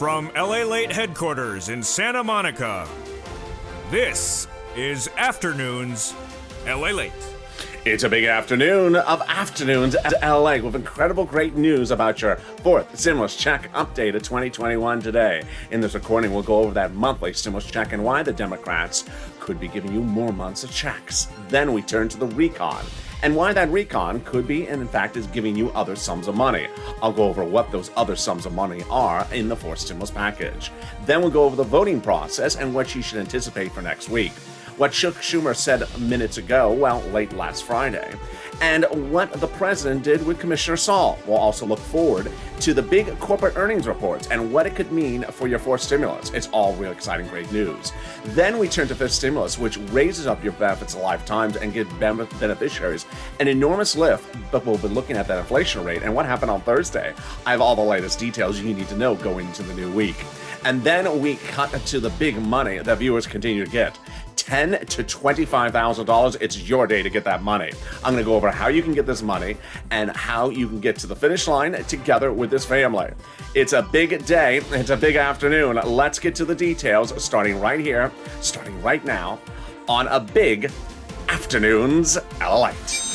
From LALATE headquarters in Santa Monica, this is Afternoons LALATE. It's a big afternoon of afternoons at LA with incredible great news about your fourth stimulus check update of 2021 today. In this recording, we'll go over that monthly stimulus check and why the Democrats could be giving you more months of checks. Then we turn to the recon and why that recon could be and in fact is giving you other sums of money. I'll go over what those other sums of money are in the fourth stimulus package. Then we'll go over the voting process and what you should anticipate for next week. What Chuck Schumer said minutes ago, late last Friday, and what the president did with Commissioner Saul. We'll also look forward to the big corporate earnings reports and what it could mean for your fourth stimulus. It's all real exciting, great news. Then we turn to fifth stimulus, which raises up your benefits a lifetime and gives beneficiaries an enormous lift, but we'll be looking at that inflation rate and what happened on Thursday. I have all the latest details you need to know going into the new week. And then we cut to the big money that viewers continue to get. $10,000 to $25,000. It's your day to get that money. I'm going to go over how you can get this money and how you can get to the finish line together with this family. It's a big day. It's a big afternoon. Let's get to the details starting right here, starting right now on a big Afternoons LALATE.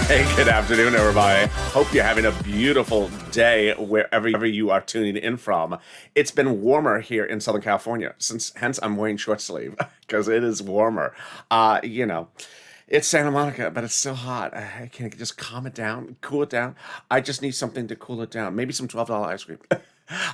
Hey, good afternoon, everybody. Hope you're having a beautiful day wherever you are tuning in from. It's been warmer here in Southern California, hence I'm wearing short sleeve because it is warmer. It's Santa Monica, but it's still hot. Can I just calm it down, cool it down? I just need something to cool it down. Maybe some $12 ice cream.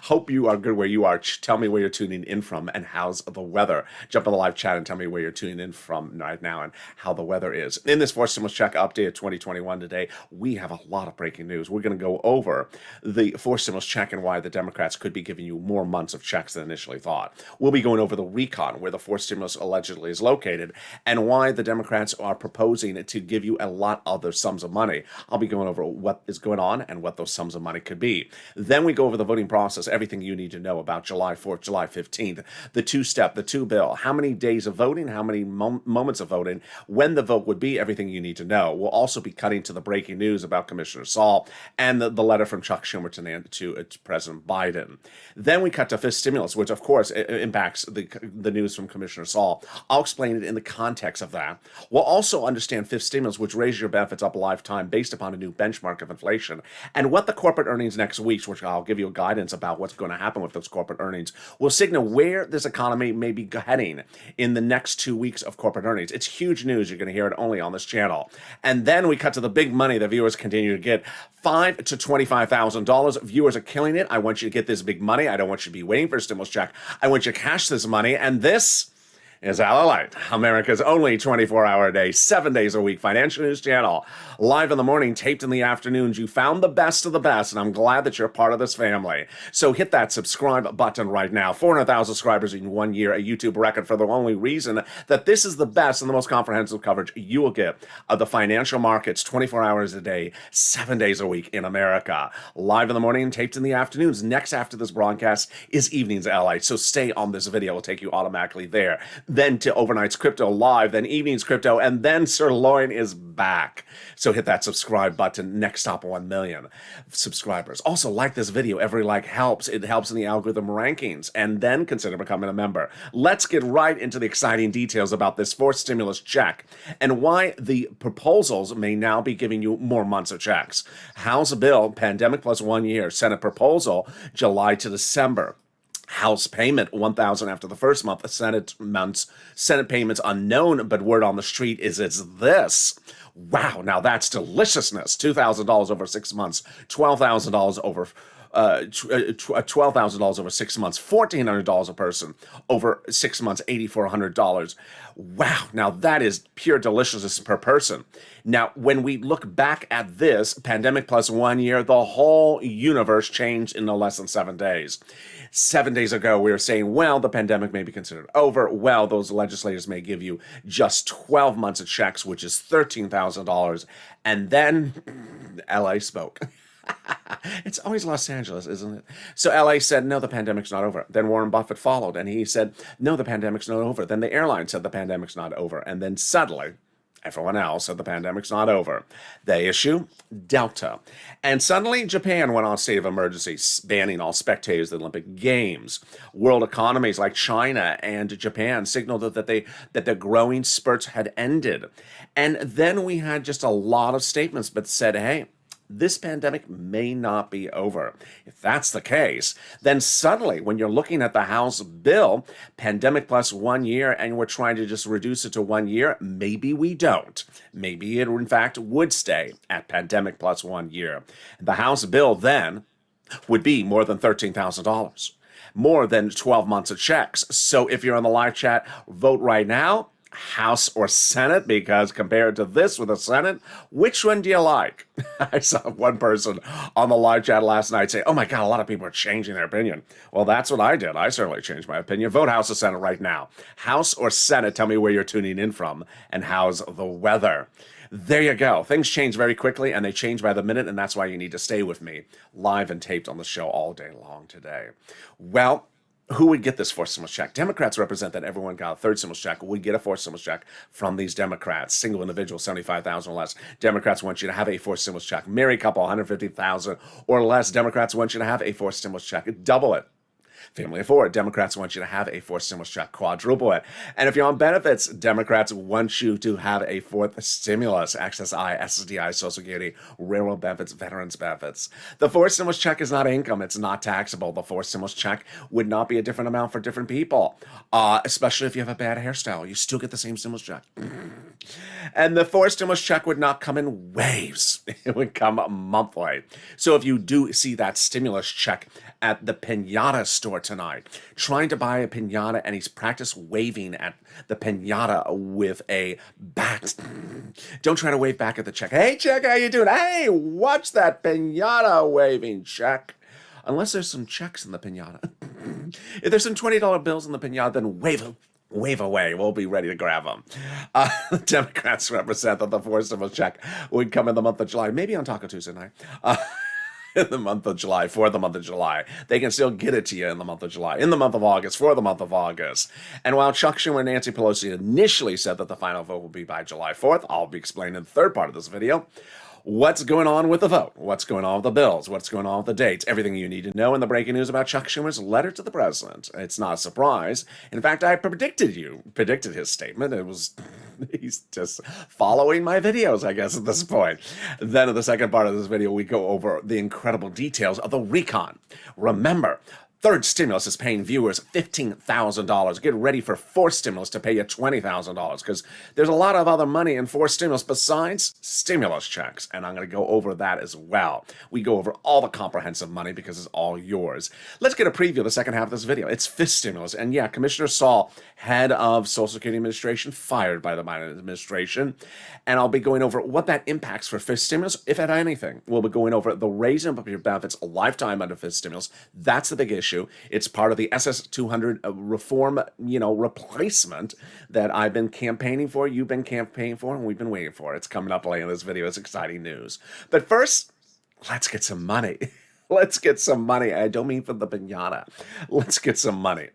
Hope you are good where you are. Tell me where you're tuning in from and how's the weather. Jump on the live chat and tell me where you're tuning in from right now and how the weather is. In this fourth stimulus check update of 2021 today, we have a lot of breaking news. We're going to go over the fourth stimulus check and why the Democrats could be giving you more months of checks than initially thought. We'll be going over the recon, where the fourth stimulus allegedly is located, and why the Democrats are proposing to give you a lot of other sums of money. I'll be going over what is going on and what those sums of money could be. Then we go over the voting process. Everything you need to know about July 4th, July 15th, the two-step, the two-bill, how many days of voting, how many moments of voting, when the vote would be, everything you need to know. We'll also be cutting to the breaking news about Commissioner Saul and the letter from Chuck Schumer to President Biden. Then we cut to fifth stimulus, which of course impacts the news from Commissioner Saul. I'll explain it in the context of that. We'll also understand fifth stimulus, which raises your benefits up a lifetime based upon a new benchmark of inflation, and what the corporate earnings next week, which I'll give you guidance about what's going to happen with those corporate earnings, will signal where this economy may be heading in the next 2 weeks of corporate earnings. It's huge news. You're going to hear it only on this channel. And then we cut to the big money that viewers continue to get. $5,000 to $25,000. Viewers are killing it. I want you to get this big money. I don't want you to be waiting for a stimulus check. I want you to cash this money. And this is LALATE, America's only 24-hour a day, 7 days a week financial news channel. Live in the morning, taped in the afternoons. You found the best of the best, and I'm glad that you're part of this family. So hit that subscribe button right now. 400,000 subscribers in 1 year, a YouTube record for the only reason that this is the best and the most comprehensive coverage you will get of the financial markets 24 hours a day, 7 days a week in America. Live in the morning, taped in the afternoons. Next after this broadcast is Evenings LA, so stay on this video. It will take you automatically there. Then to Overnight's Crypto Live, then Evening's Crypto, and then Sirloin is back. So hit that subscribe button. Next stop, 1 million subscribers. Also, like this video. Every like helps. It helps in the algorithm rankings. And then consider becoming a member. Let's get right into the exciting details about this fourth stimulus check and why the proposals may now be giving you more months of checks. House bill, pandemic plus 1 year. Senate proposal, July to December. House payment, $1,000 after the first month. Senate payments unknown, but word on the street is it's this. Wow, now that's deliciousness. $2,000 over 6 months, $12,000 over $12,000 over 6 months, $1,400 a person over 6 months, $8,400. Wow, now that is pure deliciousness per person. Now, when we look back at this pandemic plus 1 year, the whole universe changed in no less than 7 days. 7 days ago, we were saying, well, the pandemic may be considered over. Well, those legislators may give you just 12 months of checks, which is $13,000. And then LA spoke. It's always Los Angeles, isn't it? So LA said, no, the pandemic's not over. Then Warren Buffett followed, and he said, no, the pandemic's not over. Then the airline said the pandemic's not over. And then suddenly, everyone else said the pandemic's not over. They issue Delta. And suddenly, Japan went on state of emergency, banning all spectators of the Olympic Games. World economies like China and Japan signaled that the growing spurts had ended. And then we had just a lot of statements that said, hey, this pandemic may not be over. If that's the case, then suddenly when you're looking at the House bill, pandemic plus 1 year, and we're trying to just reduce it to 1 year, maybe we don't. Maybe it, in fact, would stay at pandemic plus 1 year. The House bill then would be more than $13,000, more than 12 months of checks. So if you're on the live chat, vote right now. House or Senate, because compared to this with the Senate, which one do you like? I saw one person on the live chat last night say, oh my God, a lot of people are changing their opinion. Well, that's what I did. I certainly changed my opinion. Vote House or Senate right now. House or Senate, tell me where you're tuning in from and how's the weather. There you go. Things change very quickly, and they change by the minute, and that's why you need to stay with me live and taped on the show all day long today. Well, who would get this fourth stimulus check? Democrats represent that everyone got a third stimulus check. Would get a fourth stimulus check from these Democrats. Single individual, 75,000 or less. Democrats want you to have a fourth stimulus check. Married couple, 150,000 or less. Democrats want you to have a fourth stimulus check. Double it. Family of four, Democrats want you to have a fourth stimulus check, quadruple it. And if you're on benefits, Democrats want you to have a fourth stimulus, SSI, SSDI, Social Security, railroad benefits, veterans benefits. The fourth stimulus check is not income. It's not taxable. The fourth stimulus check would not be a different amount for different people, especially if you have a bad hairstyle. You still get the same stimulus check. And the fourth stimulus check would not come in waves. It would come monthly. So if you do see that stimulus check at the piñata store tonight, trying to buy a piñata, and he's practiced waving at the piñata with a bat. Don't try to wave back at the check. Hey, check, how you doing? Hey, watch that piñata waving, check. Unless there's some checks in the piñata. If there's some $20 bills in the piñata, then wave them. Wave away. We'll be ready to grab them. The Democrats represent that the fourth stimulus check would come in the month of July, maybe on Taco Tuesday night. In the month of July, for the month of July. They can still get it to you in the month of July, in the month of August, for the month of August. And while Chuck Schumer and Nancy Pelosi initially said that the final vote will be by July 4th, I'll be explaining in the third part of this video what's going on with the vote, what's going on with the bills, what's going on with the dates, everything you need to know in the breaking news about Chuck Schumer's letter to the president. It's not a surprise. In fact, I predicted his statement. He's just following my videos, I guess, at this point. Then in the second part of this video, we go over the incredible details of the recon. Remember, third stimulus is paying viewers $15,000. Get ready for fourth stimulus to pay you $20,000, because there's a lot of other money in fourth stimulus besides stimulus checks, and I'm going to go over that as well. We go over all the comprehensive money because it's all yours. Let's get a preview of the second half of this video. It's fifth stimulus, and yeah, Commissioner Saul, head of Social Security Administration, fired by the Biden administration, and I'll be going over what that impacts for fifth stimulus, if at anything. We'll be going over the raising of your benefits a lifetime under fifth stimulus. That's the big issue. It's part of the SS200 reform, replacement that I've been campaigning for, you've been campaigning for, and we've been waiting for. It's coming up later in this video. It's exciting news. But first, let's get some money. Let's get some money. I don't mean for the piñata. Let's get some money.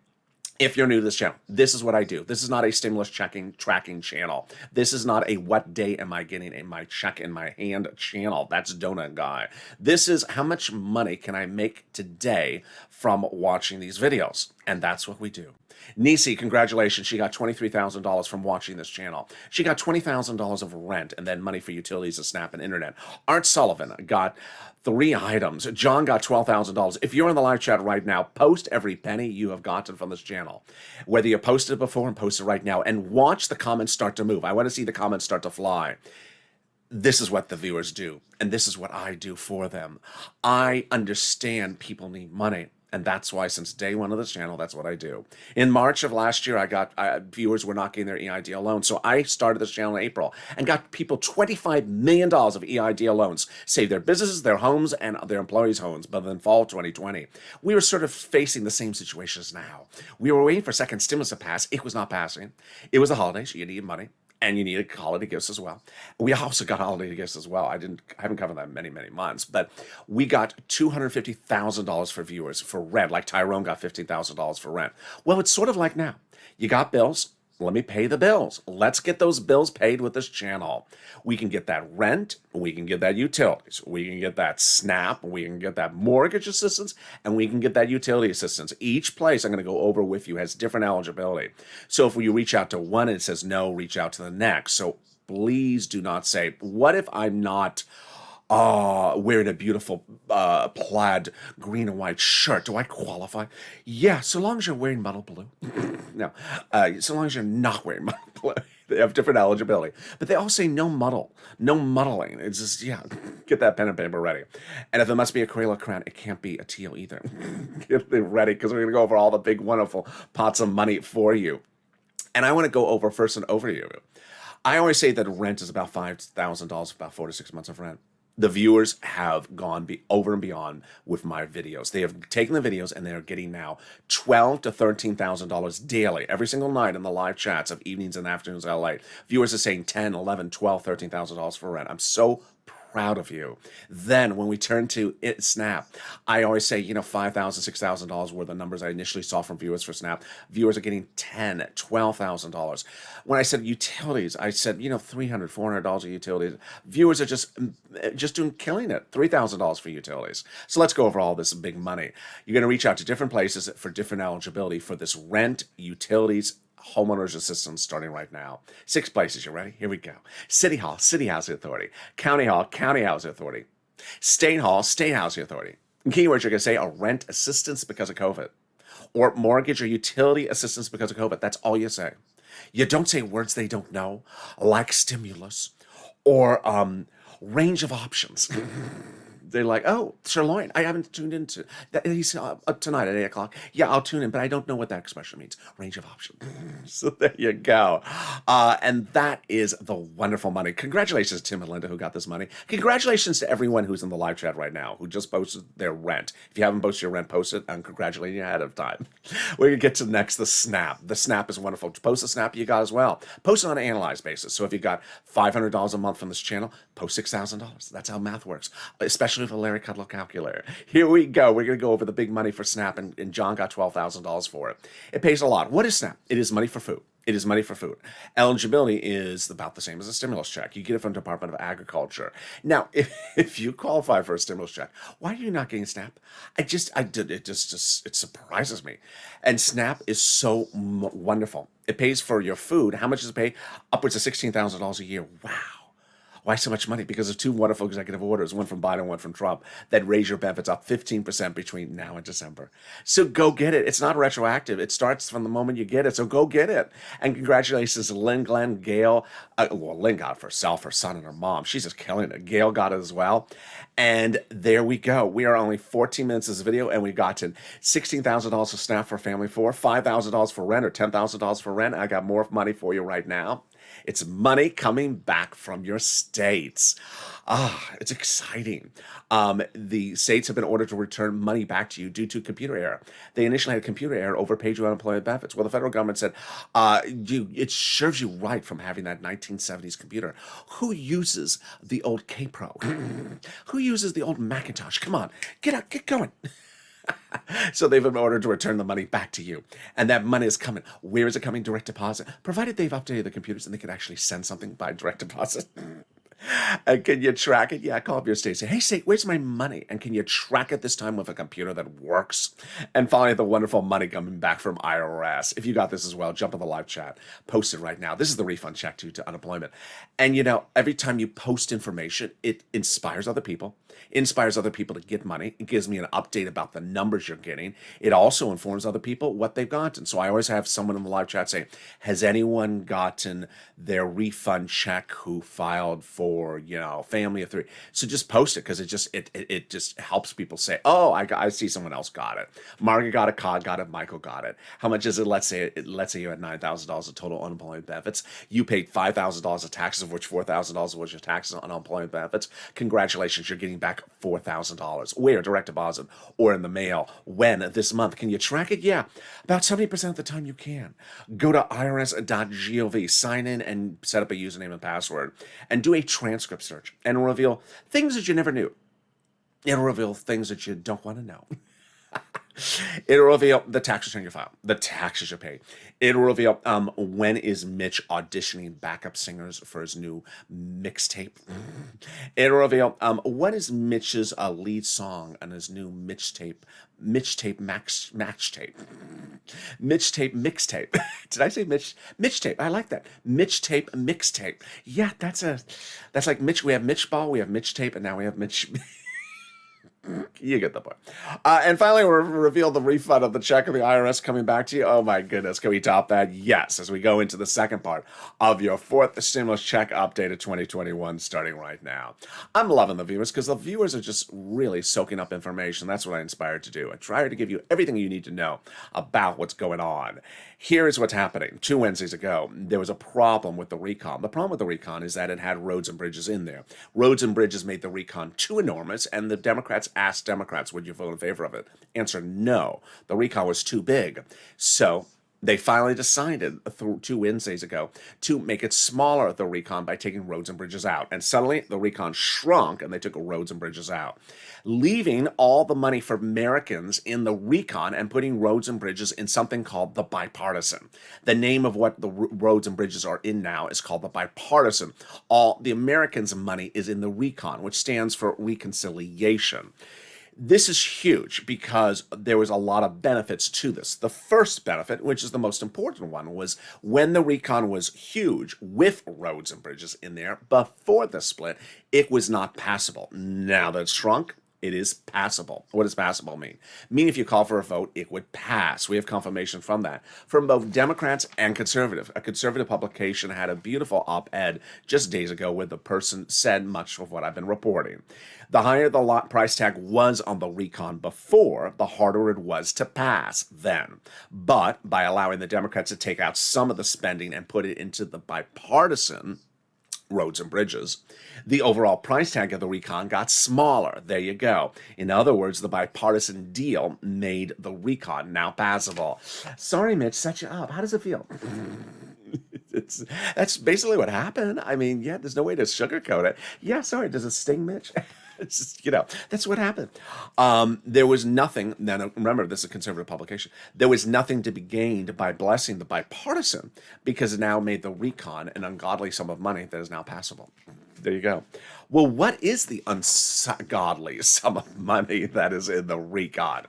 If you're new to this channel, this is what I do. This is not a stimulus tracking channel. This is not a what day am I getting in my check in my hand channel. That's Donut Guy. This is how much money can I make today from watching these videos. And that's what we do. Nisi, congratulations. She got $23,000 from watching this channel. She got $20,000 of rent and then money for utilities and Snap and internet. Art Sullivan got 3 items. John got $12,000. If you're in the live chat right now, post every penny you have gotten from this channel. Whether you posted it before and post it right now, and watch the comments start to move. I want to see the comments start to fly. this is what the viewers do, and this is what I do for them. I understand people need money, and that's why since day one of this channel, that's what I do. In March of last year, I got viewers were not getting their EIDL loans, so I started this channel in April and got people $25 million of EIDL loans, saved their businesses, their homes, and their employees' homes. But in fall 2020, we were sort of facing the same situation as now. We were waiting for second stimulus to pass. It was not passing. It was the holidays. You needed money. And you needed holiday gifts as well. We also got holiday gifts as well. I haven't covered that in many, many months, but we got $250,000 for viewers for rent, like Tyrone got $15,000 for rent. Well, it's sort of like now. You got bills. Let me pay the bills. Let's get those bills paid with this channel. We can get that rent, we can get that utilities, we can get that SNAP, we can get that mortgage assistance, and we can get that utility assistance. Each place I'm going to go over with you has different eligibility. So if you reach out to one and it says no, reach out to the next. So please do not say, what if I'm not wearing a beautiful plaid green and white shirt? Do I qualify? Yeah, so long as you're wearing muddle blue. No, so long as you're not wearing muddle blue. They have different eligibility. But they all say no muddle, no muddling. It's just, yeah, get that pen and paper ready. And if it must be a Crayola crayon, it can't be a teal either. Get it ready, because we're going to go over all the big, wonderful pots of money for you. And I want to go over first an overview. I always say that rent is about $5,000, about 4 to 6 months of rent. The viewers have gone over and beyond with my videos. They have taken the videos and they are getting now $12,000 to $13,000 daily, every single night in the live chats of evenings and afternoons in LA. Viewers are saying $10,000, $11,000, $12,000, $13,000 for rent. I'm so proud of you. Then when we turn to Snap, I always say, $5,000, $6,000 were the numbers I initially saw from viewers for Snap. Viewers are getting $10,000, $12,000. When I said utilities, I said, $300, $400 of utilities. Viewers are just killing it. $3,000 for utilities. So let's go over all this big money. You're going to reach out to different places for different eligibility for this rent, utilities, homeowners assistance starting right now. 6 places. You ready? Here we go. City Hall, City Housing Authority. County Hall, County Housing Authority. State Hall, State Housing Authority. And keywords you're going to say are rent assistance because of COVID, or mortgage or utility assistance because of COVID. That's all you say. You don't say words they don't know, like stimulus or range of options. They're like, oh, sirloin, I haven't tuned into that. He's up tonight at 8 o'clock. Yeah, I'll tune in, but I don't know what that expression means. Range of options. So there you go. And that is the wonderful money. Congratulations to Tim and Linda who got this money. Congratulations to everyone who's in the live chat right now who just posted their rent. If you haven't posted your rent, post it. I'm congratulating you ahead of time. We're going to get to next, the Snap. The Snap is wonderful. Post the Snap you got as well. Post it on an analyzed basis. So if you got $500 a month from this channel, post $6,000. That's how math works, especially with a Larry Kudlow calculator. Here we go. We're going to go over the big money for Snap, and John got $12,000 for it. It pays a lot. What is Snap? It is money for food. It is money for food. Eligibility is about the same as a stimulus check. You get it from the Department of Agriculture. Now, if you qualify for a stimulus check, why are you not getting Snap? It surprises me. And Snap is so wonderful. It pays for your food. How much does it pay? Upwards of $16,000 a year. Wow. Why so much money? Because of 2 wonderful executive orders, one from Biden, one from Trump, that raise your benefits up 15% between now and December. So go get it. It's not retroactive. It starts from the moment you get it. So go get it. And congratulations to Lynn, Glenn, Gail. Lynn got it for herself, her son, and her mom. She's just killing it. Gail got it as well. And there we go. We are only 14 minutes of this video, and we've gotten $16,000 for Snap for family 4, $5,000 for rent, or $10,000 for rent. I got more money for you right now. It's money coming back from your states. It's exciting. The states have been ordered to return money back to you due to computer error. They initially had a computer error, overpaid you unemployment benefits. Well, the federal government said, it serves you right from having that 1970s computer. Who uses the old K-Pro? Who uses the old Macintosh? Come on, get up, get going. So they've been ordered to return the money back to you. And that money is coming. Where is it coming? Direct deposit. Provided they've updated the computers and they can actually send something by direct deposit. And can you track it? Yeah, call up your state. Say, hey, state, where's my money? And can you track it this time with a computer that works? And finally, the wonderful money coming back from IRS. If you got this as well, jump in the live chat. Post it right now. This is the refund check to unemployment. And, every time you post information, it inspires other people. Inspires other people to get money. It gives me an update about the numbers you're getting. It also informs other people what they've gotten. So I always have someone in the live chat say, has anyone gotten their refund check who filed for or, family of 3. So just post it, because it just helps people say, oh, I see someone else got it. Margaret got it, Cod got it, Michael got it. How much is it? Let's say you had $9,000 of total unemployment benefits. You paid $5,000 of taxes, of which $4,000 was your taxes on unemployment benefits. Congratulations, you're getting back $4,000. Where? Direct deposit or in the mail. When? This month. Can you track it? Yeah. About 70% of the time you can. Go to irs.gov, sign in and set up a username and password, and do a transcript search, and it'll reveal things that you never knew. It'll reveal things that you don't want to know. It'll reveal the tax return you file, the taxes you pay. It'll reveal when is Mitch auditioning backup singers for his new mixtape. It'll reveal what is Mitch's lead song on his new match tape. Mitch tape mixtape. Did I say Mitch tape? I like that. Mitch tape mixtape. Yeah, that's like Mitch. We have Mitch Ball, we have Mitch tape, and now we have Mitch. You get the point. And finally, we'll reveal the refund of the check of the IRS coming back to you. Oh my goodness, can we top that? Yes, as we go into the second part of your 4th stimulus check update of 2021 starting right now. I'm loving the viewers, because the viewers are just really soaking up information. That's what I inspired to do. I try to give you everything you need to know about what's going on. Here is what's happening. 2 Wednesdays ago, there was a problem with the recon. The problem with the recon is that it had roads and bridges in there. Roads and bridges made the recon too enormous, and the Democrats asked Democrats, would you vote in favor of it? Answer, no. The recon was too big. So they finally decided 2 Wednesdays ago to make it smaller, the recon, by taking roads and bridges out. And suddenly the recon shrunk, and they took roads and bridges out, leaving all the money for Americans in the recon and putting roads and bridges in something called the bipartisan. The name of what the roads and bridges are in now is called the bipartisan. All the Americans' money is in the recon, which stands for reconciliation. This is huge because there was a lot of benefits to this. The first benefit, which is the most important one, was when the recon was huge with roads and bridges in there before the split, it was not passable. Now that it's shrunk, it is passable. What does passable mean? Meaning if you call for a vote, it would pass. We have confirmation from that, from both Democrats and conservative. A conservative publication had a beautiful op-ed just days ago where the person said much of what I've been reporting. The higher the lot price tag was on the recon before, the harder it was to pass then. But by allowing the Democrats to take out some of the spending and put it into the bipartisan roads and bridges, the overall price tag of the recon got smaller. There you go. In other words, the bipartisan deal made the recon now passable. Sorry, Mitch, set you up. How does it feel? That's basically what happened. I mean, yeah, there's no way to sugarcoat it. Yeah, sorry, does it sting, Mitch? It's just, that's what happened. There was nothing, now remember, this is a conservative publication, there was nothing to be gained by blessing the bipartisan, because it now made the recon an ungodly sum of money that is now passable. There you go. Well, what is the ungodly sum of money that is in the recon?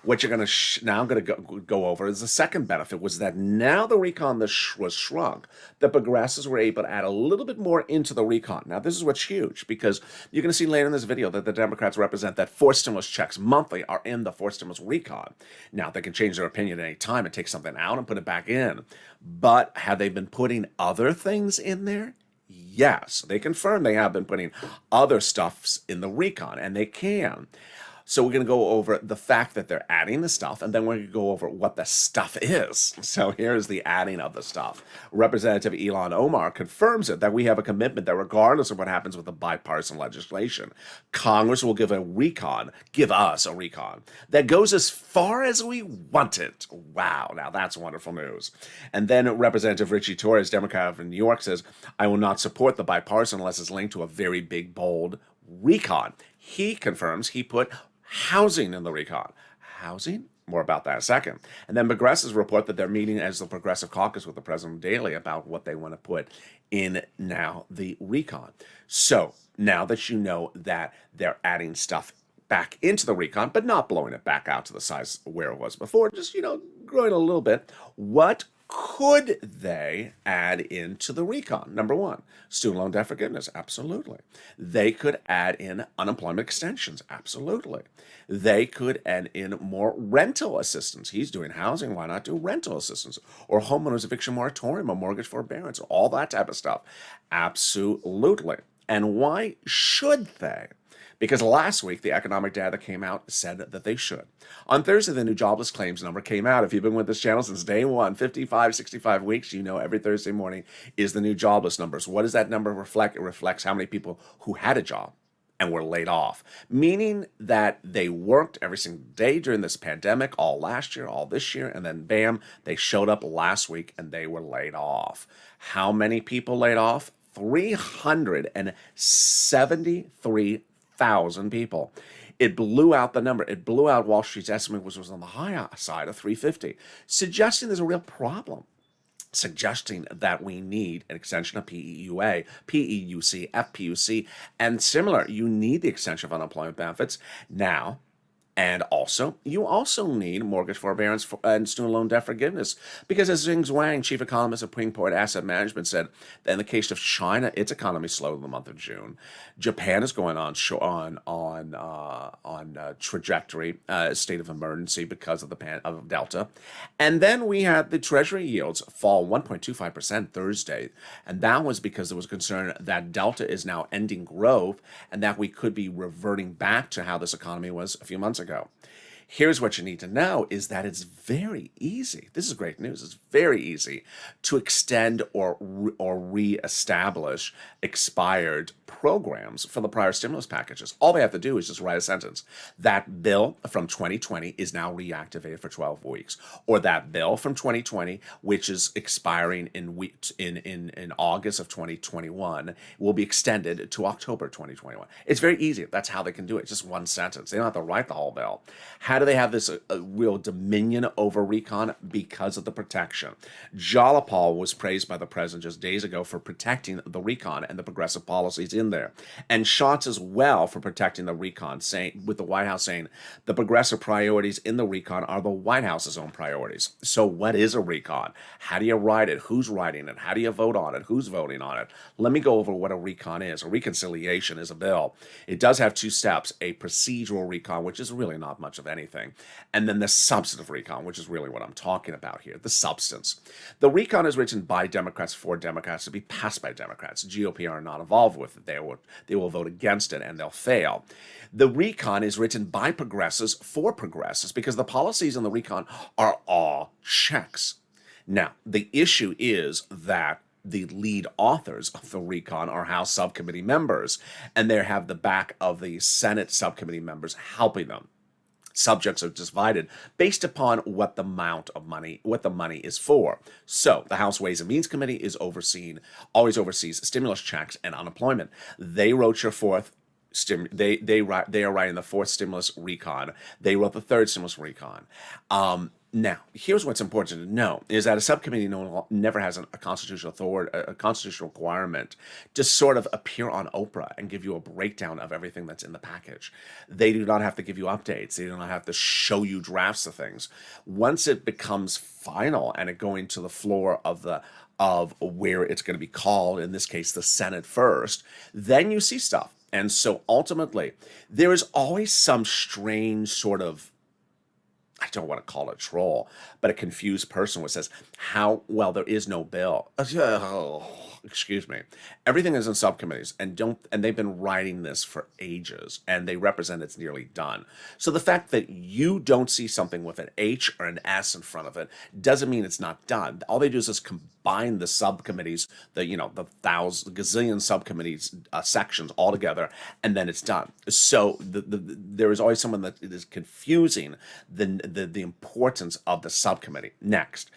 What you're going to now going to go over is the second benefit, was that now the recon was shrunk, the progressives were able to add a little bit more into the recon. Now, this is what's huge, because you're going to see later in this video that the Democrats represent that 4 stimulus checks monthly are in the 4 stimulus recon. Now, they can change their opinion at any time and take something out and put it back in. But have they been putting other things in there? Yes, they confirm they have been putting other stuffs in the recon, and they can. So we're going to go over the fact that they're adding the stuff, and then we're going to go over what the stuff is. So here's the adding of the stuff. Representative Ilhan Omar confirms it, that we have a commitment that regardless of what happens with the bipartisan legislation, Congress will give us a recon that goes as far as we want it. Wow, now that's wonderful news. And then Representative Richie Torres, Democrat of New York, says, I will not support the bipartisan unless it's linked to a very big, bold recon. He confirms he put housing in the recon. Housing? More about that in a second. And then progressives report that they're meeting as the Progressive Caucus with the President daily about what they want to put in now the recon. So now that you know that they're adding stuff back into the recon, but not blowing it back out to the size where it was before, just, growing a little bit, what could they add into the recon? Number one, student loan debt forgiveness. Absolutely. They could add in unemployment extensions. Absolutely. They could add in more rental assistance. He's doing housing. Why not do rental assistance? Or homeowners eviction moratorium or mortgage forbearance, all that type of stuff. Absolutely. And why should they? Because last week, the economic data came out said that they should. On Thursday, the new jobless claims number came out. If you've been with this channel since day one, 55, 65 weeks, you know every Thursday morning is the new jobless numbers. What does that number reflect? It reflects how many people who had a job and were laid off, meaning that they worked every single day during this pandemic, all last year, all this year, and then bam, they showed up last week and they were laid off. How many people laid off? 373,000 people. It blew out the number. It blew out Wall Street's estimate, which was on the high side of 350, suggesting there's a real problem, suggesting that we need an extension of PEUA, PEUC, FPUC, and similar. You need the extension of unemployment benefits now. And also, you also need mortgage forbearance and student loan debt forgiveness. Because as Xing Wang, chief economist of Pingport Asset Management, said that in the case of China, its economy slowed in the month of June. Japan is going on trajectory, state of emergency because of of Delta. And then we had the Treasury yields fall 1.25% Thursday. And that was because there was concern that Delta is now ending growth and that we could be reverting back to how this economy was a few months ago. Here's what you need to know is that it's very easy. This is great news. It's very easy to extend or reestablish expired programs for the prior stimulus packages. All they have to do is just write a sentence. That bill from 2020 is now reactivated for 12 weeks. Or that bill from 2020, which is expiring in August of 2021, will be extended to October 2021. It's very easy. That's how they can do it. It's just one sentence. They don't have to write the whole bill. How do they have this real dominion over recon? Because of the protection. Jalapal was praised by the president just days ago for protecting the recon and the progressive policies in there. And Schatz as well for protecting the recon, saying with the White House saying the progressive priorities in the recon are the White House's own priorities. So what is a recon? How do you write it? Who's writing it? How do you vote on it? Who's voting on it? Let me go over what a recon is. A reconciliation is a bill. It does have two steps, a procedural recon, which is really not much of anything, and then the substantive recon, which is really what I'm talking about here, the substance. The recon is written by Democrats for Democrats to be passed by Democrats. GOP are not involved with it. They will vote against it and they'll fail. The recon is written by progressives for progressives because the policies in the recon are all checks. Now, the issue is that the lead authors of the recon are House subcommittee members, and they have the back of the Senate subcommittee members helping them. Subjects are divided based upon what the money is for. So the House Ways and Means Committee is always oversees stimulus checks and unemployment. They wrote your fourth. They are writing the fourth stimulus recon. They wrote the third stimulus recon. Now, here's what's important to know is that a subcommittee never has a constitutional authority, a constitutional requirement to sort of appear on Oprah and give you a breakdown of everything that's in the package. They do not have to give you updates. They do not have to show you drafts of things. Once it becomes final and it going to the floor of where it's going to be called, in this case, the Senate first, then you see stuff. And so ultimately, there is always some strange sort of, I don't want to call it a troll, but a confused person who says, there is no bill. Excuse me. Everything is in subcommittees and they've been writing this for ages and they represent it's nearly done. So the fact that you don't see something with an H or an S in front of it doesn't mean it's not done. All they do is just combine the subcommittees, the gazillion subcommittees sections all together, and then it's done. So there is always someone that is confusing the importance of the subcommittee. Next,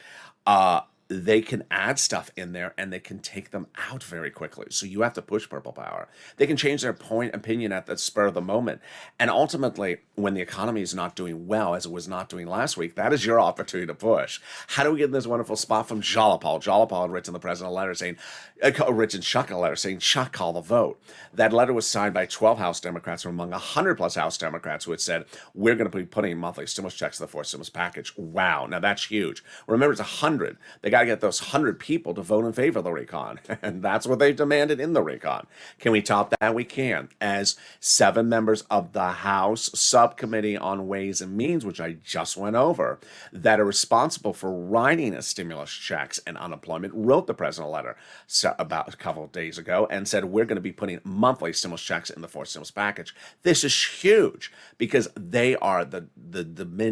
they can add stuff in there and they can take them out very quickly. So you have to push purple power. They can change their opinion at the spur of the moment. And ultimately, when the economy is not doing well, as it was not doing last week, that is your opportunity to push. How do we get in this wonderful spot from Jalapal? Jalapal had written the president a letter saying, Chuck, call the vote. That letter was signed by 12 House Democrats from among 100 plus House Democrats who had said, we're going to be putting monthly stimulus checks to the fourth stimulus package. Wow. Now that's huge. Remember, it's 100. They got got to get those 100 people to vote in favor of the recon. And that's what they've demanded in the recon. Can we top that? We can. As 7 members of the House Subcommittee on Ways and Means, which I just went over, that are responsible for writing a stimulus checks and unemployment, wrote the president a letter about a couple of days ago and said, we're going to be putting monthly stimulus checks in the fourth stimulus package. This is huge because they are the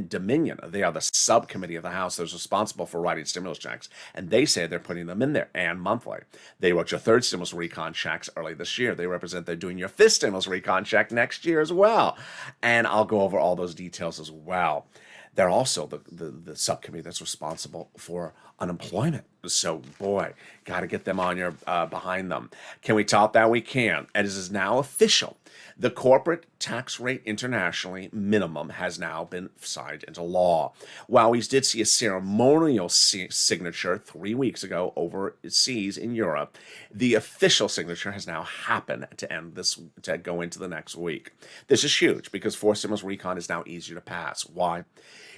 Dominion. They are the subcommittee of the House that's responsible for writing stimulus checks. And they say they're putting them in there and monthly. They wrote your third stimulus recon checks early this year. They represent they're doing your fifth stimulus recon check next year as well. And I'll go over all those details as well. They're also the subcommittee that's responsible for unemployment. So, boy, got to get them on your behind them. Can we top that? We can. And it is now official. The corporate tax rate internationally minimum has now been signed into law. While we did see a ceremonial signature 3 weeks ago overseas in Europe, the official signature has now happened to go into the next week. This is huge because fourth stimulus recon is now easier to pass. Why?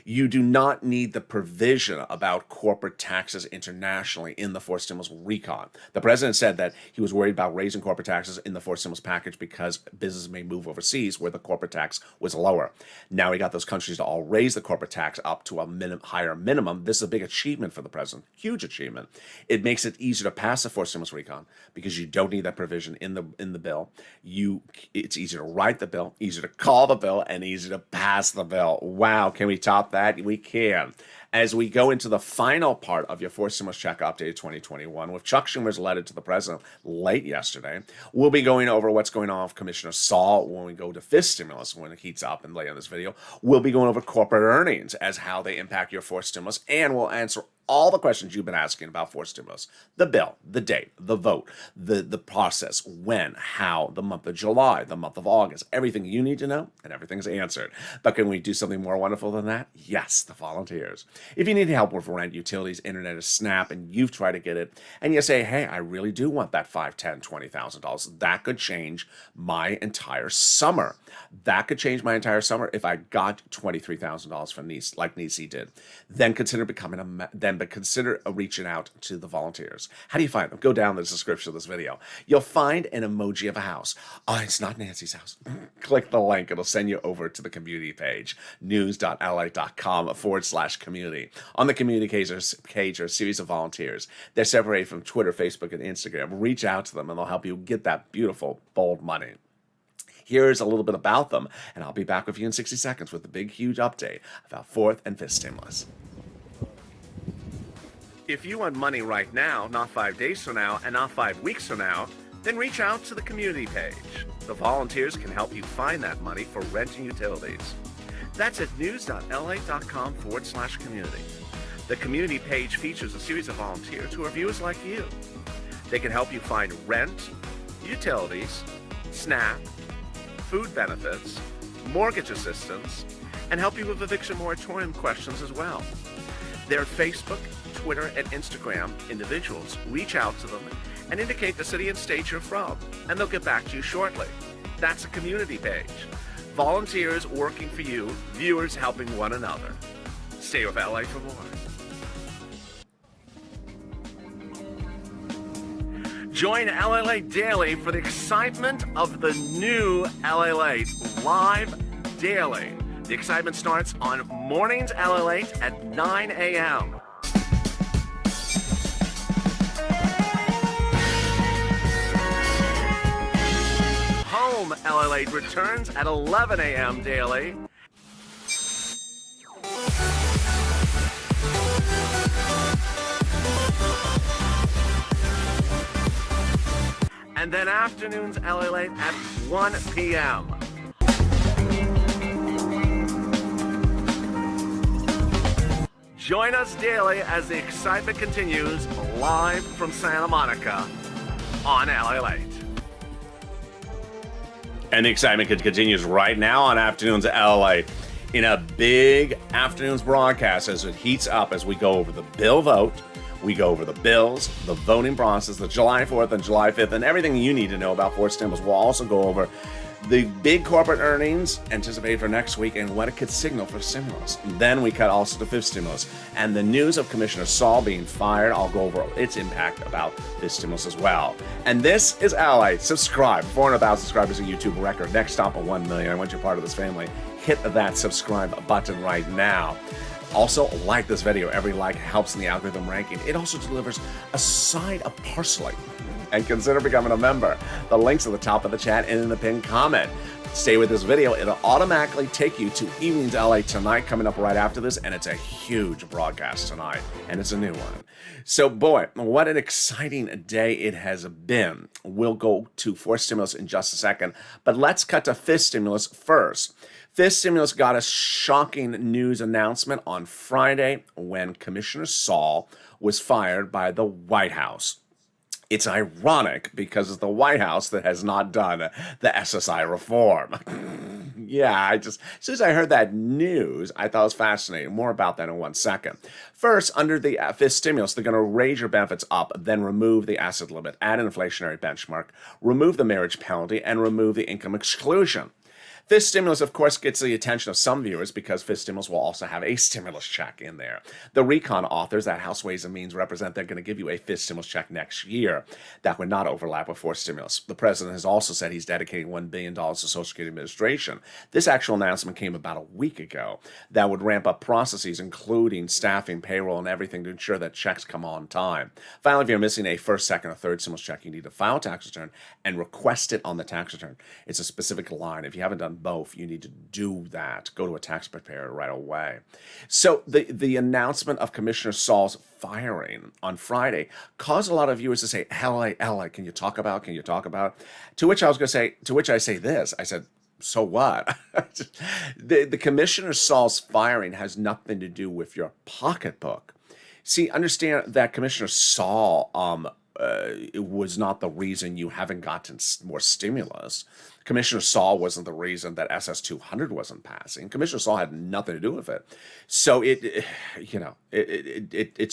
You do not need the provision about corporate taxes internationally in the fourth stimulus recon. The president said that he was worried about raising corporate taxes in the fourth stimulus package because businesses may move overseas where the corporate tax was lower. Now he got those countries to all raise the corporate tax up to a higher minimum. This is a big achievement for the president, huge achievement. It makes it easier to pass the fourth stimulus recon because you don't need that provision in the bill. It's easier to write the bill, easier to call the bill, and easier to pass the bill. Wow, can we top that? We can. As we go into the final part of your fourth stimulus check update 2021 with Chuck Schumer's letter to the president late yesterday, we'll be going over what's going on with Commissioner Saul when we go to fifth stimulus when it heats up and later in this video. We'll be going over corporate earnings as how they impact your fourth stimulus, and we'll answer all the questions you've been asking about fourth stimulus. The bill, the date, the vote, the process, when, how, the month of July, the month of August, everything you need to know, and everything's answered. But can we do something more wonderful than that? Yes, the volunteers. If you need help with rent, utilities, internet, or SNAP, and you've tried to get it, and you say, hey, I really do want that $5,000, $10,000, $20,000, that could change my entire summer. That could change my entire summer if I got $23,000 from Niece, like Niecy did. Then consider but consider reaching out to the volunteers. How do you find them? Go down the description of this video. You'll find an emoji of a house. Oh, it's not Nancy's house. Click the link. It'll send you over to the community page, news.lalate.com/community. On the community page are a series of volunteers. They're separated from Twitter, Facebook, and Instagram. Reach out to them, and they'll help you get that beautiful, bold money. Here's a little bit about them, and I'll be back with you in 60 seconds with the big, huge update about fourth and fifth stimulus. If you want money right now, not 5 days from now, and not 5 weeks from now, then reach out to the community page. The volunteers can help you find that money for rent and utilities. That's at news.lalate.com/community. The community page features a series of volunteers who are viewers like you. They can help you find rent, utilities, SNAP, food benefits, mortgage assistance, and help you with eviction moratorium questions as well. Their Facebook, Twitter, and Instagram individuals reach out to them and indicate the city and state you're from, and they'll get back to you shortly. That's a community page. Volunteers working for you, viewers helping one another. Stay with LA for more. Join LALATE Daily for the excitement of the new LALATE live daily. The excitement starts on mornings LALATE at 9 a.m. Home LALATE returns at 11 a.m. daily. And then afternoons LALATE at 1 p.m. Join us daily as the excitement continues live from Santa Monica on LALATE. And the excitement continues right now on Afternoons at LALATE in a big afternoons broadcast as it heats up as we go over the bill vote. We go over the bills, the voting process, the July 4th and July 5th, and everything you need to know about fourth stimulus. We'll also go over the big corporate earnings anticipated for next week and what it could signal for stimulus. Then we cut also to fifth stimulus and the news of Commissioner Saul being fired. I'll go over its impact about this stimulus as well. And this is LALATE. Subscribe. 400,000 subscribers, a YouTube record. Next stop at 1 million. I want you part of this family. Hit that subscribe button right now. Also, like this video. Every like helps in the algorithm ranking. It also delivers a side of parsley. And consider becoming a member. The link's at the top of the chat and in the pinned comment. Stay with this video. It'll automatically take you to Evenings LA tonight, coming up right after this, and it's a huge broadcast tonight, and it's a new one. So, boy, what an exciting day it has been. We'll go to fourth stimulus in just a second, but let's cut to fifth stimulus first. Fifth stimulus got a shocking news announcement on Friday when Commissioner Saul was fired by the White House. It's ironic because it's the White House that has not done the SSI reform. Yeah, as soon as I heard that news, I thought it was fascinating. More about that in 1 second. First, under the fifth stimulus, they're going to raise your benefits up, then remove the asset limit, add an inflationary benchmark, remove the marriage penalty, and remove the income exclusion. Fifth stimulus, of course, gets the attention of some viewers because fifth stimulus will also have a stimulus check in there. The recon authors that House Ways and Means represent, they're going to give you a fifth stimulus check next year. That would not overlap with fourth stimulus. The president has also said he's dedicating $1 billion to Social Security Administration. This actual announcement came about a week ago that would ramp up processes, including staffing, payroll, and everything to ensure that checks come on time. Finally, if you're missing a first, second, or third stimulus check, you need to file a tax return and request it on the tax return. It's a specific line. If you haven't done both, you need to do that. Go to a tax preparer right away. So the announcement of Commissioner Saul's firing on Friday caused a lot of viewers to say, LA, can you talk about? To which I say this. I said, so what? the Commissioner Saul's firing has nothing to do with your pocketbook. See, understand that Commissioner Saul it was not the reason you haven't gotten more stimulus. Commissioner Saul wasn't the reason that SS 200 wasn't passing. Commissioner Saul had nothing to do with it. So it's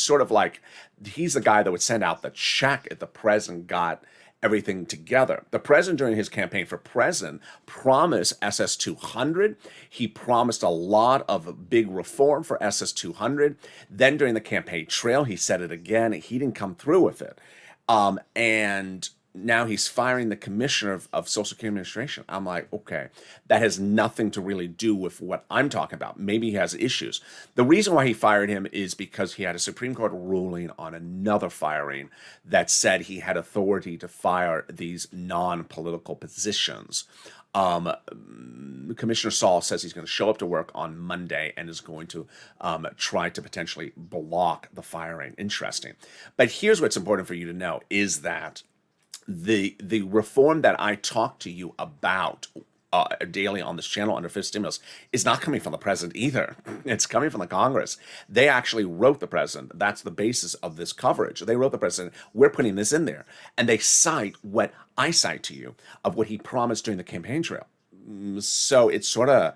sort of like he's the guy that would send out the check if the president got everything together. The president, during his campaign for president, promised SS 200. He promised a lot of big reform for SS 200. Then during the campaign trail, he said it again. He didn't come through with it. And now he's firing the commissioner of Social Security Administration. I'm like, okay, that has nothing to really do with what I'm talking about. Maybe he has issues. The reason why he fired him is because he had a Supreme Court ruling on another firing that said he had authority to fire these non-political positions. Commissioner Saul says he's going to show up to work on Monday and is going to try to potentially block the firing. Interesting. But here's what's important for you to know is that the reform that I talk to you about daily on this channel under fifth stimulus is not coming from the president either. It's coming from the Congress. They actually wrote the president. That's the basis of this coverage. They wrote the president, we're putting this in there. And they cite what I cite to you of what he promised during the campaign trail. So it's sort of,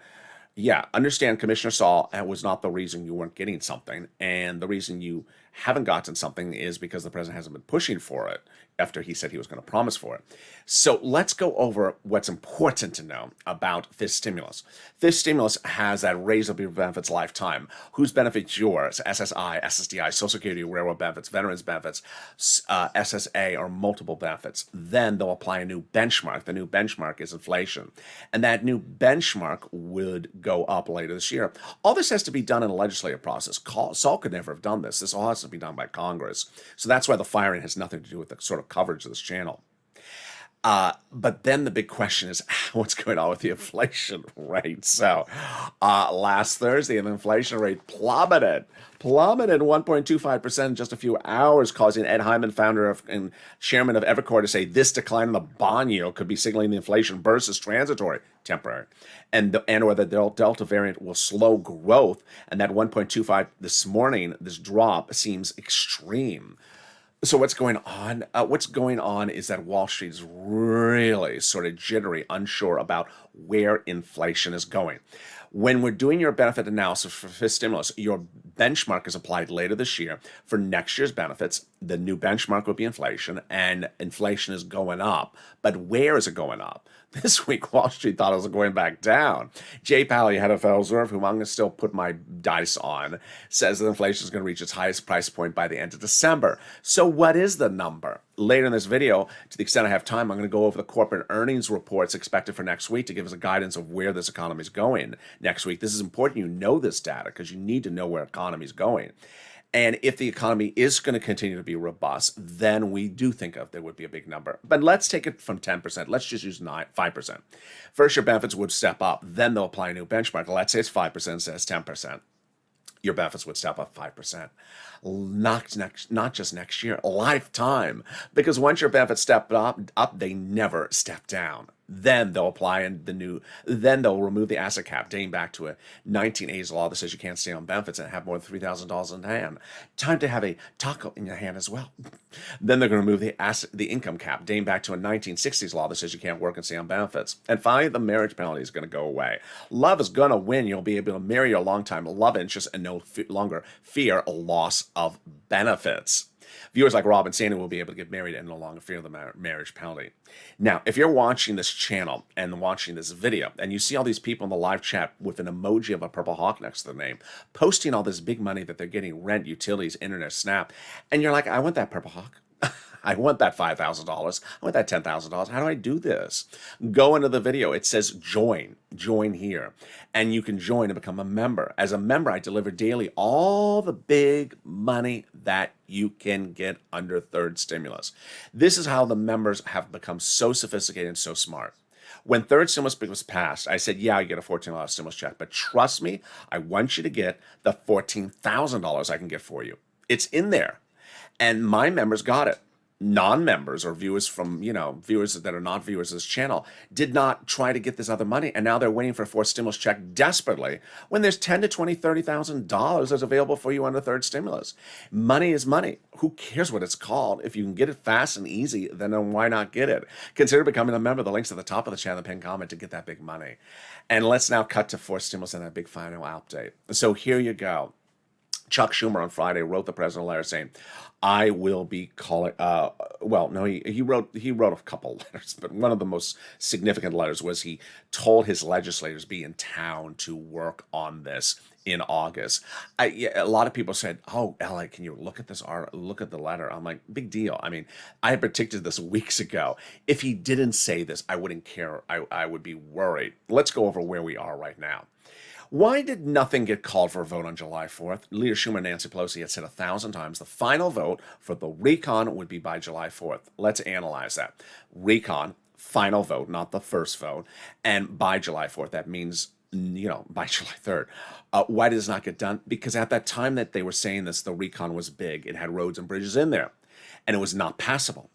yeah, understand Commissioner Saul was not the reason you weren't getting something. And the reason you haven't gotten something is because the president hasn't been pushing for it after he said he was going to promise for it. So let's go over what's important to know about fifth stimulus. Fifth stimulus has that raise of your benefits lifetime. Whose benefits yours? SSI, SSDI, Social Security, railroad benefits, veterans benefits, SSA, or multiple benefits. Then they'll apply a new benchmark. The new benchmark is inflation. And that new benchmark would go up later this year. All this has to be done in a legislative process. Saul could never have done this. This all has to be done by Congress. So that's why the firing has nothing to do with the sort of coverage of this channel. But then the big question is what's going on with the inflation rate? So last Thursday, the inflation rate plummeted 1.25% in just a few hours, causing Ed Hyman, founder and chairman of Evercore, to say this decline in the bond yield could be signaling the inflation burst is transitory, temporary, and or the Delta variant will slow growth. And that 1.25 this morning, this drop seems extreme. So what's going on? What's going on is that Wall Street is really sort of jittery, unsure about where inflation is going. When we're doing your benefit analysis for fifth stimulus, your benchmark is applied later this year for next year's benefits, The new benchmark would be inflation, and inflation is going up. But where is it going up? This week, Wall Street thought it was going back down. Jay Powell, head of Federal Reserve, whom I'm going to still put my dice on, says that inflation is going to reach its highest price point by the end of December. So what is the number? Later in this video, to the extent I have time, I'm going to go over the corporate earnings reports expected for next week to give us a guidance of where this economy is going next week. This is important you know this data because you need to know where economy is going. And if the economy is going to continue to be robust, then we do think of there would be a big number. But let's take it from 10%. Let's just use 5%. First, your benefits would step up. Then they'll apply a new benchmark. Let's say it's 5% instead of 10%. Your benefits would step up 5%. Not just next year, a lifetime. Because once your benefits step up, they never step down. Then they'll then they'll remove the asset cap dating back to a 1980s law that says you can't stay on benefits and have more than $3,000 in hand. Time to have a taco in your hand as well. Then they're going to remove the income cap dating back to a 1960s law that says you can't work and stay on benefits. And finally, the marriage penalty is going to go away. Love is going to win. You'll be able to marry your longtime love interest and no longer fear a loss of benefits. Viewers like Rob and Sandy will be able to get married and no longer fear the marriage penalty. Now, if you're watching this channel and watching this video, and you see all these people in the live chat with an emoji of a purple hawk next to their name, posting all this big money that they're getting, rent, utilities, internet, Snap, and you're like, I want that purple hawk. I want that $5,000. I want that $10,000. How do I do this? Go into the video. It says join here. And you can join and become a member. As a member, I deliver daily all the big money that you can get under third stimulus. This is how the members have become so sophisticated and so smart. When third stimulus was passed, I said, yeah, you get a $14 stimulus check. But trust me, I want you to get the $14,000 I can get for you. It's in there. And my members got it. Non-members or viewers viewers that are not viewers of this channel did not try to get this other money, and now they're waiting for a fourth stimulus check desperately when there's $10,000 to $20,000, $30,000 that's available for you under third stimulus. Money is money. Who cares what it's called? If you can get it fast and easy, then why not get it? Consider becoming a member. The link's at the top of the channel, the pinned comment to get that big money. And let's now cut to fourth stimulus and that big final update. So here you go. Chuck Schumer on Friday wrote the president a letter saying, I will be calling, he wrote a couple letters, but one of the most significant letters was he told his legislators be in town to work on this in August. A lot of people said, oh, Elliot, can you look at this look at the letter? I'm like, big deal. I mean, I had predicted this weeks ago. If he didn't say this, I wouldn't care. I would be worried. Let's go over where we are right now. Why did nothing get called for a vote on July 4th? Leader Schumer and Nancy Pelosi had said 1,000 times the final vote for the recon would be by July 4th. Let's analyze that. Recon, final vote, not the first vote, and by July 4th. That means, by July 3rd. Why did this not get done? Because at that time that they were saying this, the recon was big. It had roads and bridges in there, and it was not passable.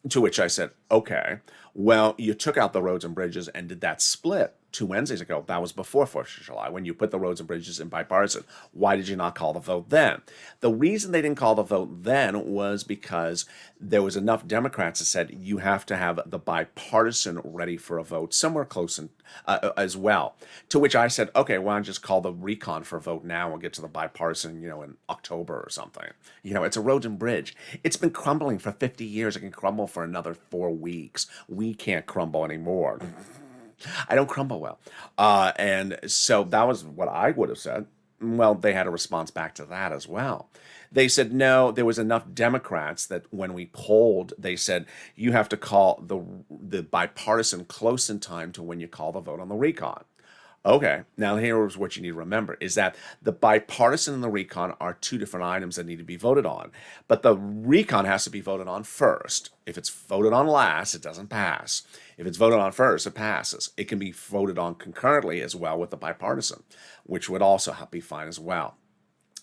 To which I said, okay, well, you took out the roads and bridges and did that split 2 Wednesdays ago. That was before 4th of July, when you put the roads and bridges in bipartisan. Why did you not call the vote then? The reason they didn't call the vote then was because there was enough Democrats that said you have to have the bipartisan ready for a vote somewhere close as well. To which I said, okay, why don't you just call the recon for a vote now and get to the bipartisan, in October or something. It's a road and bridge. It's been crumbling for 50 years. It can crumble for another 4 weeks. We can't crumble anymore. I don't crumble well. And so that was what I would have said. Well, they had a response back to that as well. They said, no, there was enough Democrats that when we polled, they said, you have to call the bipartisan close in time to when you call the vote on the recon. Okay, now here's what you need to remember, is that the bipartisan and the recon are 2 different items that need to be voted on. But the recon has to be voted on first. If it's voted on last, it doesn't pass. If it's voted on first, it passes. It can be voted on concurrently as well with the bipartisan, which would also be fine as well.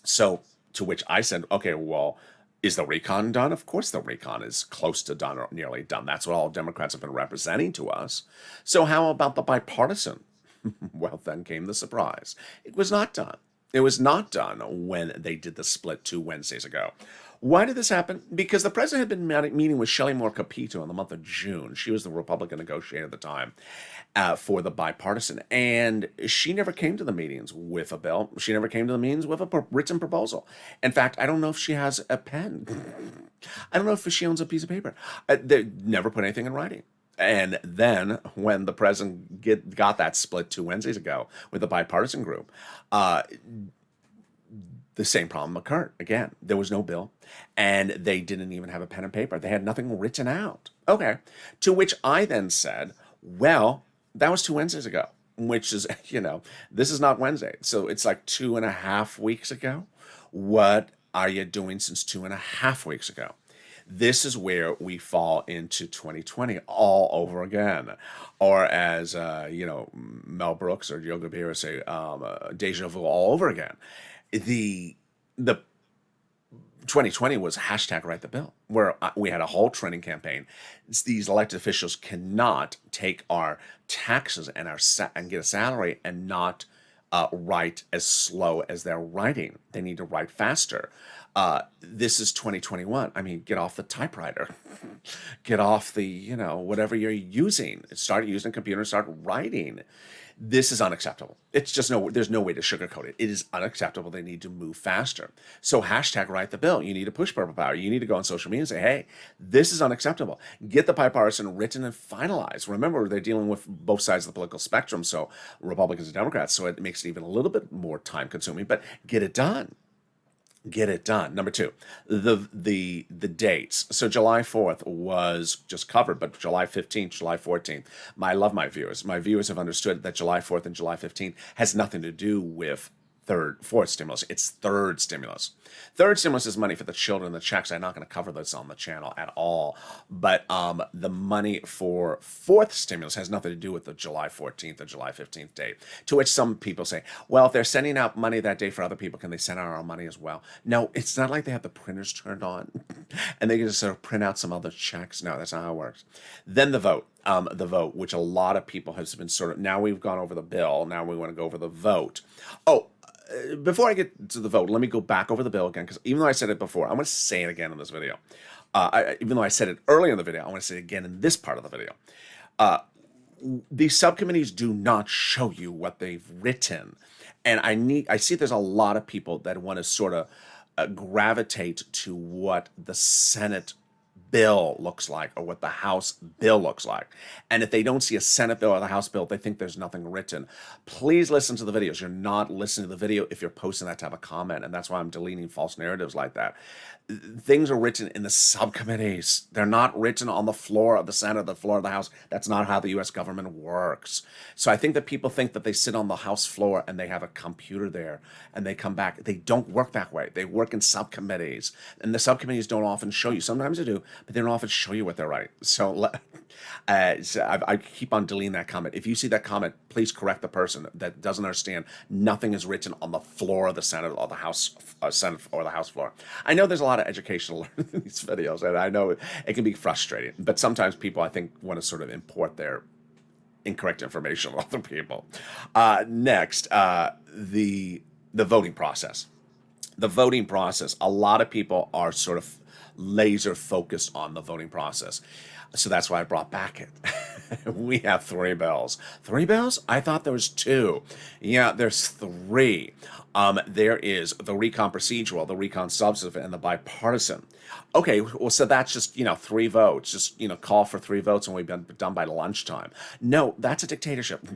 So to which I said, okay, well, is the recon done? Of course the recon is close to done or nearly done. That's what all Democrats have been representing to us. So how about the bipartisan? Well, then came the surprise. It was not done. It was not done when they did the split 2 Wednesdays ago. Why did this happen? Because the president had been meeting with Shelley Moore Capito in the month of June. She was the Republican negotiator at the time for the bipartisan. And she never came to the meetings with a bill. She never came to the meetings with a written proposal. In fact, I don't know if she has a pen. I don't know if she owns a piece of paper. They never put anything in writing. And then when the president got that split 2 Wednesdays ago with the bipartisan group, the same problem occurred. Again, there was no bill, and they didn't even have a pen and paper. They had nothing written out. Okay. To which I then said, well, that was 2 Wednesdays ago, which is, this is not Wednesday. So it's like 2.5 weeks ago. What are you doing since 2.5 weeks ago? This is where we fall into 2020 all over again. Or as, Mel Brooks or Yoga Beer say, deja vu all over again. The 2020 was hashtag write the bill, where we had a whole training campaign. These elected officials cannot take our taxes and get a salary and not write as slow as they're writing. They need to write faster. This is 2021. I mean, get off the typewriter, get off the, whatever you're using. Start using a computer and start writing. This is unacceptable. It's just there's no way to sugarcoat it. It is unacceptable. They need to move faster. So hashtag write the bill. You need to push purple power. You need to go on social media and say, hey, this is unacceptable. Get the bipartisan written and finalized. Remember, they're dealing with both sides of the political spectrum, so Republicans and Democrats, so it makes it even a little bit more time consuming, but get it done. Get it done. Number 2, the dates. So July 4th was just covered, but July 15th, July 14th. I love my viewers. My viewers have understood that July 4th and July 15th has nothing to do with fourth stimulus. It's third stimulus. Third stimulus is money for the children, the checks. I'm not going to cover this on the channel at all. But the money for fourth stimulus has nothing to do with the July 14th or July 15th date. To which some people say, well, if they're sending out money that day for other people, can they send out our money as well? No, it's not like they have the printers turned on and they can just sort of print out some other checks. No, that's not how it works. Then the vote. Which a lot of people have been now we've gone over the bill. Now we want to go over the vote. Before I get to the vote, let me go back over the bill again, because even though I said it before, I'm going to say it again in this video. Even though I said it earlier in the video, I want to say it again in this part of the video. These subcommittees do not show you what they've written. And I see there's a lot of people that want to sort of gravitate to what the Senate bill looks like or what the House bill looks like. And if they don't see a Senate bill or the House bill, they think there's nothing written. Please listen to the videos. You're not listening to the video if you're posting that type of comment. And that's why I'm deleting false narratives like that. Things are written in the subcommittees. They're not written on the floor of the Senate, the floor of the House. That's not how the U.S. government works. So I think that people think that they sit on the House floor and they have a computer there and they come back. They don't work that way. They work in subcommittees. And the subcommittees don't often show you. Sometimes they do, but they don't often show you what they're writing. So I keep on deleting that comment. If you see that comment, please correct the person that doesn't understand. Nothing is written on the floor of the Senate or the House, Senate or the House floor. I know there's a lot of educational in these videos, and I know it can be frustrating. But sometimes people, I think, want to sort of import their incorrect information on other people. Next, the voting process. The voting process. A lot of people are sort of laser focused on the voting process. So that's why I brought back it. We have 3 bills. 3 bills? I thought there was 2. Yeah, there's 3. There is the recon procedural, the recon substantive, and the bipartisan. Okay, well, so that's just, 3 votes. Just, call for 3 votes and we've been done by lunchtime. No, that's a dictatorship.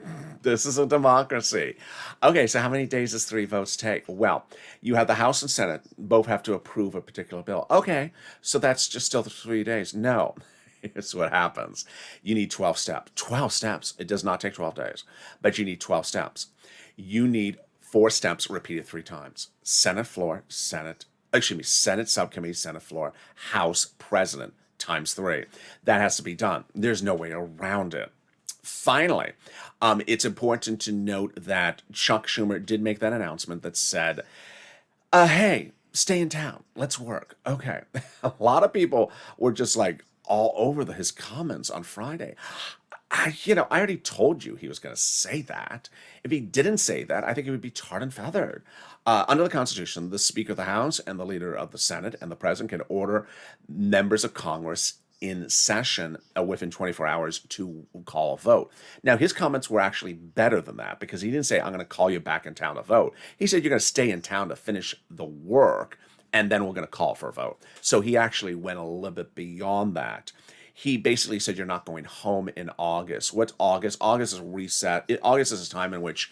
This is a democracy. Okay, so how many days does 3 votes take? Well, you have the House and Senate. Both have to approve a particular bill. Okay, so that's just still 3 days. No. Here's what happens. You need 12 steps. 12 steps. It does not take 12 days, but you need 12 steps. You need 4 steps repeated 3 times. Senate floor, Senate subcommittee, Senate floor, House, President, times 3. That has to be done. There's no way around it. Finally, it's important to note that Chuck Schumer did make that announcement that said, hey, stay in town. Let's work. Okay. A lot of people were just like, all over his comments on Friday. I already told you he was going to say that. If he didn't say that, I think it would be tarred and feathered. Under the Constitution, the Speaker of the House and the Leader of the Senate and the President can order members of Congress in session within 24 hours to call a vote. Now, his comments were actually better than that because he didn't say, I'm going to call you back in town to vote. He said, you're going to stay in town to finish the work and then we're going to call for a vote. So he actually went a little bit beyond that. He basically said you're not going home in August. What's August? August is reset. August is a time in which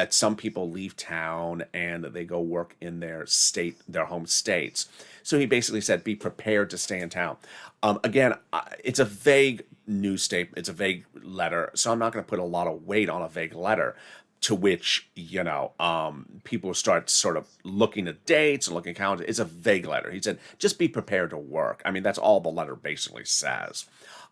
some people leave town and they go work in their state, their home states. So he basically said, be prepared to stay in town. Again, it's a vague news statement. It's a vague letter. So I'm not going to put a lot of weight on a vague letter, to which, people start sort of looking at dates and looking at calendars. It's a vague letter. He said, just be prepared to work. I mean, that's all the letter basically says.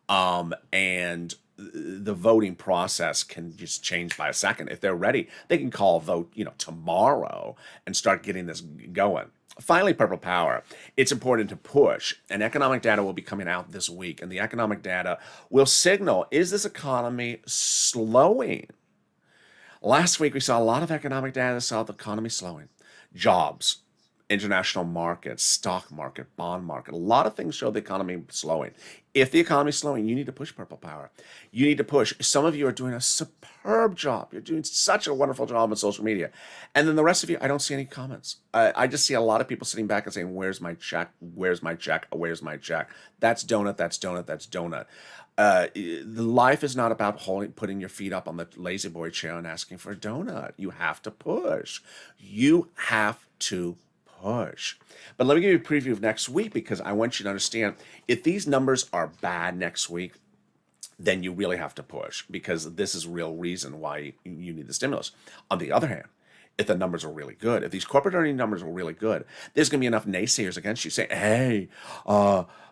And the voting process can just change by a second. If they're ready, they can call a vote, tomorrow and start getting this going. Finally, Purple Power. It's important to push, and economic data will be coming out this week, and the economic data will signal, is this economy slowing? Last week, we saw a lot of economic data that saw the economy slowing. Jobs, international markets, stock market, bond market, a lot of things show the economy slowing. If the economy is slowing, you need to push Purple Power. You need to push. Some of you are doing a superb job. You're doing such a wonderful job on social media. And then the rest of you, I don't see any comments. I just see a lot of people sitting back and saying, where's my check? Where's my check? Where's my check? That's donut, that's donut, that's donut. The life is not about putting your feet up on the lazy boy chair and asking for a donut. You have to push. You have to push. But let me give you a preview of next week, because I want you to understand, if these numbers are bad next week, then you really have to push, because this is real reason why you need the stimulus. On the other hand, if the numbers are really good, if these corporate earning numbers are really good, there's going to be enough naysayers against you saying, hey,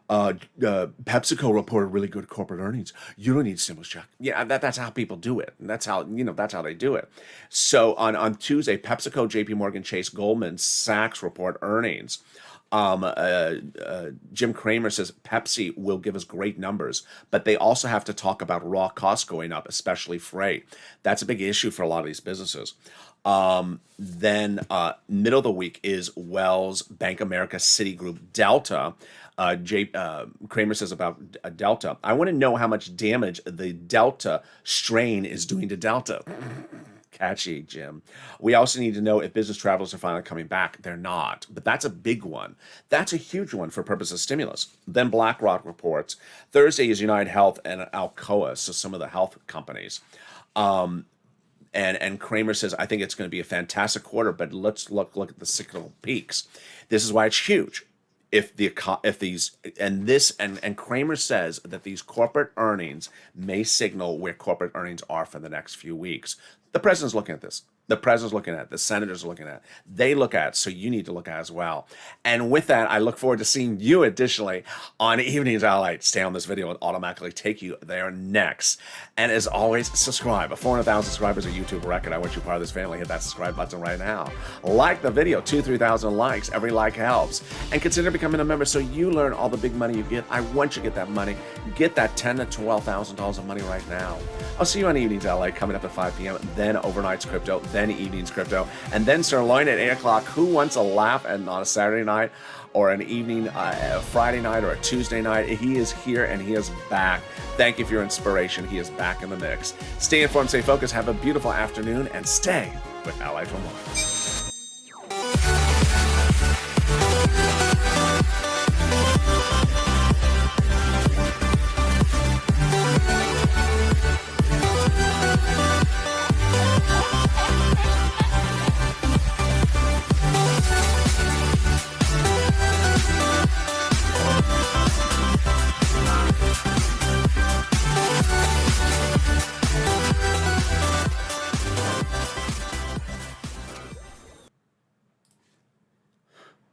PepsiCo reported really good corporate earnings. You don't need stimulus check. Yeah, that's how people do it. That's how they do it. So on Tuesday, PepsiCo, JP Morgan Chase, Goldman Sachs report earnings. Jim Cramer says Pepsi will give us great numbers, but they also have to talk about raw costs going up, especially freight. That's a big issue for a lot of these businesses. Then middle of the week is Wells, Bank of America, Citigroup, Delta. Kramer says about Delta, I want to know how much damage the Delta strain is doing to Delta. Catchy, Jim. We also need to know if business travelers are finally coming back. They're not, but that's a big one. That's a huge one for purposes of stimulus. Then BlackRock reports. Thursday is United Health and Alcoa, so some of the health companies. And Kramer says, I think it's going to be a fantastic quarter, but let's look at the cyclical peaks. This is why it's huge. And Kramer says that these corporate earnings may signal where corporate earnings are for the next few weeks. The president's looking at this. The president's looking at it. The senators are looking at it. They look at it, so you need to look at it as well. And with that, I look forward to seeing you additionally on Evenings LALATE. Stay on this video and automatically take you there next. And as always, subscribe. 400,000 subscribers, a YouTube record. I want you part of this family. Hit that subscribe button right now. Like the video. 2,000-3,000 likes. Every like helps. And consider becoming a member so you learn all the big money you get. I want you to get that money. Get that $10,000 to $12,000 of money right now. I'll see you on Evenings LALATE coming up at 5 p.m. Then Overnight's Crypto. Then Evenings Crypto, and then Sirloin at 8 o'clock. Who wants a laugh on a Saturday night or an evening, a Friday night or a Tuesday night? He is here and he is back. Thank you for your inspiration. He is back in the mix. Stay informed, stay focused, have a beautiful afternoon, and stay with LA for more.